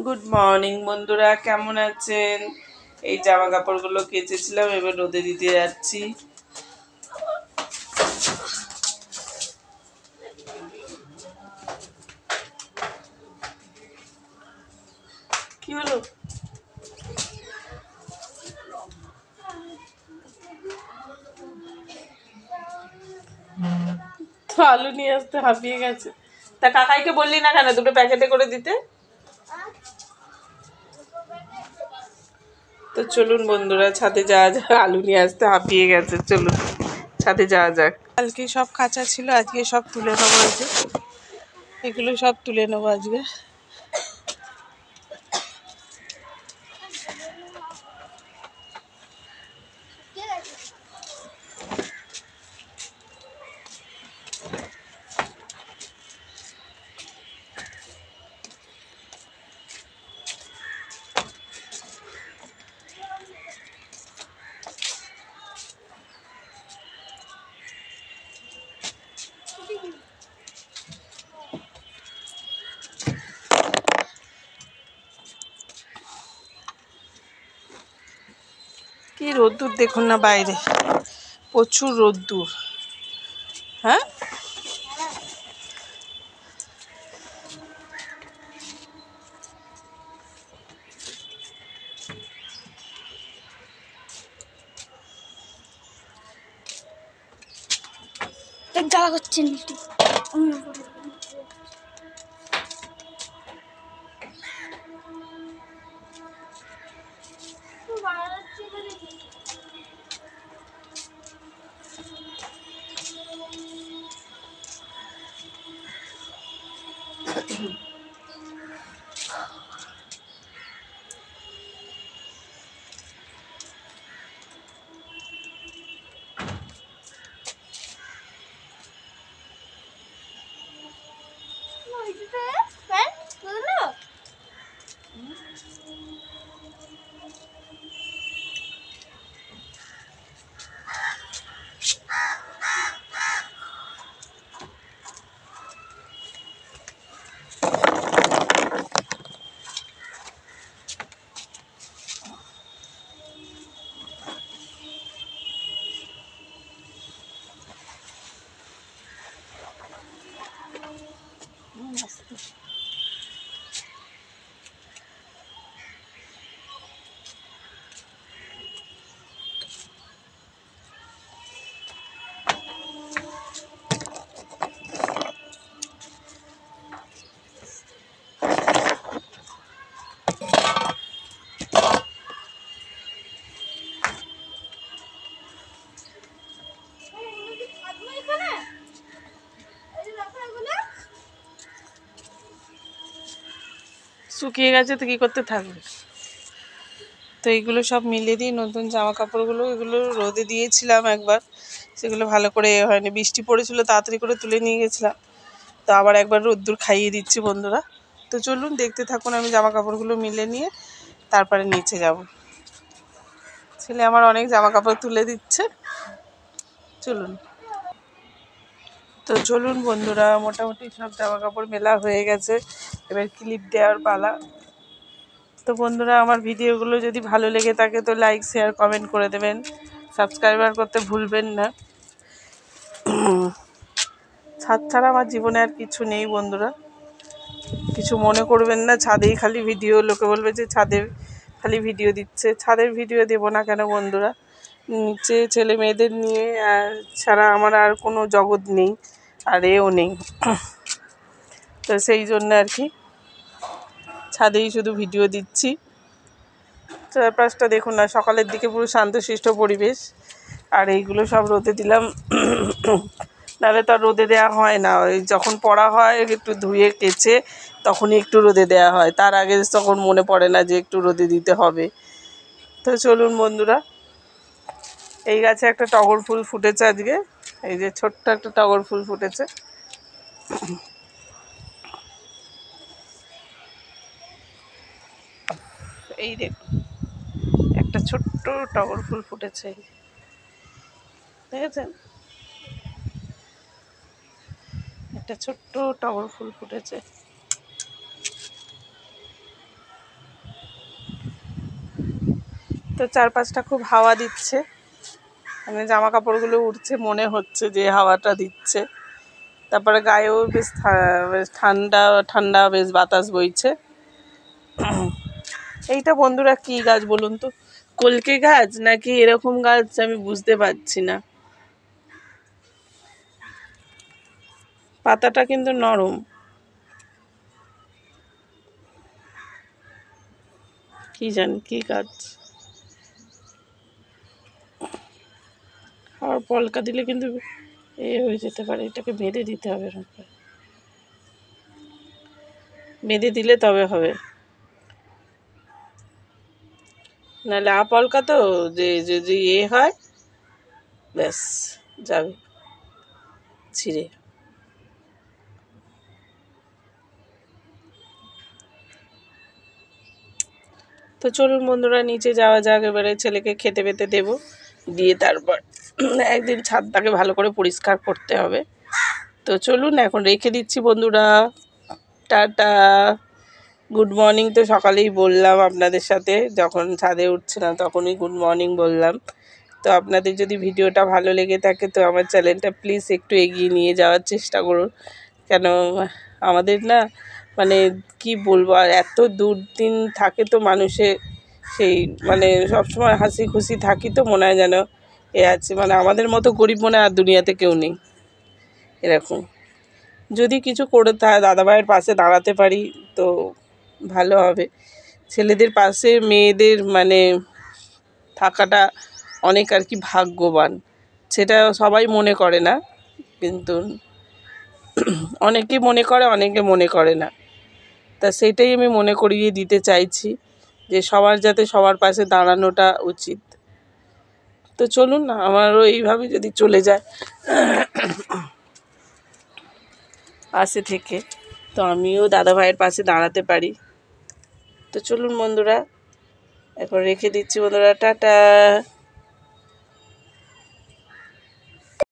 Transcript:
Good morning বন্ধুরা, কেমন আছেন? এই জামা কাপড়গুলো কেচেছিলাম, এবার রোদে দিতে যাচ্ছি। কি হলো? তো আলু নিয়ে আসতে হাঁপিয়ে গেছে। তা কাকাইকে বললি না কেন দুটো প্যাকেটে করে দিতে? তো চলুন বন্ধুরা, ছাদে যাওয়া যাক। আলু নিয়ে আসতে হাঁপিয়ে গেছে, চলুন ছাদে যাওয়া যাক। কালকে সব কাঁচা ছিল, আজকে সব তুলে নেবো। আজকে এগুলো সব তুলে নেবো আজকে। কি রোদ্দুর দেখুন না বাইরে, প্রচুর রোদ্দুর। হ্যাঁ, জ্বালা করছেন শুকিয়ে গেছে তো কি করতে থাকবে। তো এইগুলো সব মিলিয়ে দিই, নতুন জামা কাপড়গুলো এগুলো রোদে দিয়েছিলাম একবার, সেগুলো ভালো করে হয়নি, বৃষ্টি পড়েছিল তাড়াতাড়ি করে তুলে নিয়ে গেছিলাম। তো আবার একবার রোদ্দুর খাইয়ে দিচ্ছি বন্ধুরা। তো চলুন দেখতে থাকুন, আমি জামা কাপড়গুলো মিলে নিয়ে তারপরে নিচে যাব। ছেলে আমার অনেক জামা কাপড় তুলে দিচ্ছে, চলুন। তো চলুন বন্ধুরা, মোটামুটি সব জামা কাপড় মেলা হয়ে গেছে, এবার ক্লিপ দেওয়ার পালা। তো বন্ধুরা, আমার ভিডিওগুলো যদি ভালো লেগে থাকে তো লাইক শেয়ার কমেন্ট করে দেবেন, সাবস্ক্রাইবার করতে ভুলবেন না। ছাদ ছাড়া আমার জীবনে আর কিছু নেই বন্ধুরা, কিছু মনে করবেন না। ছাদেই খালি ভিডিও, লোকে বলবে যে ছাদে খালি ভিডিও দিচ্ছে। ছাদের ভিডিও দেবো না কেন বন্ধুরা? নিচে ছেলে মেয়েদের নিয়ে ছাড়া আমার আর কোনো জগৎ নেই, আর এও নেই। তো সেই জন্য আর কি ছাদেই শুধু ভিডিও দিচ্ছি। চারপাশটা দেখুন না, সকালের দিকে পুরো শান্তশিষ্ট পরিবেশ, আর এইগুলো সব রোদে দিলাম। নাহলে তো আর রোদে দেওয়া হয় না, ওই যখন পড়া হয় একটু ধুয়ে কেচে তখনই একটু রোদে দেওয়া হয়, তার আগে তখন মনে পড়ে না যে একটু রোদে দিতে হবে। তো চলুন বন্ধুরা, এই গাছে একটা টগর ফুল ফুটেছে আজকে, এই যে ছোট্ট একটা টগর ফুল ফুটেছে। এই দেখুন, একটা ছোট্ট টগর ফুল ফুটেছে, দেখেছেন? একটা ছোট্ট টগর ফুল ফুটেছে। তো চারপাশটা খুব হাওয়া দিচ্ছে, মানে জামা কাপড়গুলো উঠছে, মনে হচ্ছে যে হাওয়াটা দিচ্ছে। তারপরে গায়েও বেশ বেশ ঠান্ডা ঠান্ডা বেশ বাতাস বইছে। এইটা বন্ধুরা কি গাছ বলুন তো, কলকে গাছ নাকি এরকম গাছ আমি বুঝতে পারছি না। পাতাটা কিন্তু নরম, কি জানি কি গাছ। আর পলকা দিলে কিন্তু হয়ে যেতে পারে, এটাকে বেঁধে দিতে হবে, বেঁধে দিলে তবে হবে, নাহলে আপলকা তো যে যদি হয় ব্যাস যাবে ছিঁড়ে। তো চলুন বন্ধুরা নিচে যাওয়া যাক, এবারে ছেলেকে খেতে পেতে দেবো, দিয়ে তারপর একদিন ছাদটাকে ভালো করে পরিষ্কার করতে হবে। তো চলুন এখন রেখে দিচ্ছি বন্ধুরা, টাটা। গুড মর্নিং তো সকালেই বললাম আপনাদের সাথে, যখন ছাদে উঠছিলাম তখনই গুড মর্নিং বললাম। তো আপনাদের যদি ভিডিওটা ভালো লেগে থাকে তো আমার চ্যানেলটা প্লিজ একটু এগিয়ে নিয়ে যাওয়ার চেষ্টা করুন, কেন আমাদের না মানে কি বলবো, আর এত দুর্দিন থাকে তো মানুষে, সেই মানে সবসময় হাসি খুশি থাকি তো মনে হয় যেন এ আছে, মানে আমাদের মতো গরিব মনে আর দুনিয়াতে কেউ নেই এরকম। যদি কিছু করে দাদাভাইয়ের পাশে দাঁড়াতে পারি তো ভালো হবে। ছেলেদের পাশে মেয়েদের মানে থাকাটা অনেক আর কি ভাগ্যবান, সেটা সবাই মনে করে না, কিন্তু অনেকে মনে করে অনেকে মনে করে না। তা সেটাই আমি মনে করিয়ে দিতে চাইছি যে সবার যাতে সবার পাশে দাঁড়ানোটা উচিত। তো চলুন আমারও এইভাবে যদি চলে যায় পাশে থেকে, তো আমিও দাদা ভাইয়ের পাশে দাঁড়াতে পারি। তো চলুন বন্ধুরা এখন রেখে দিচ্ছি বন্ধুরা, টাটা।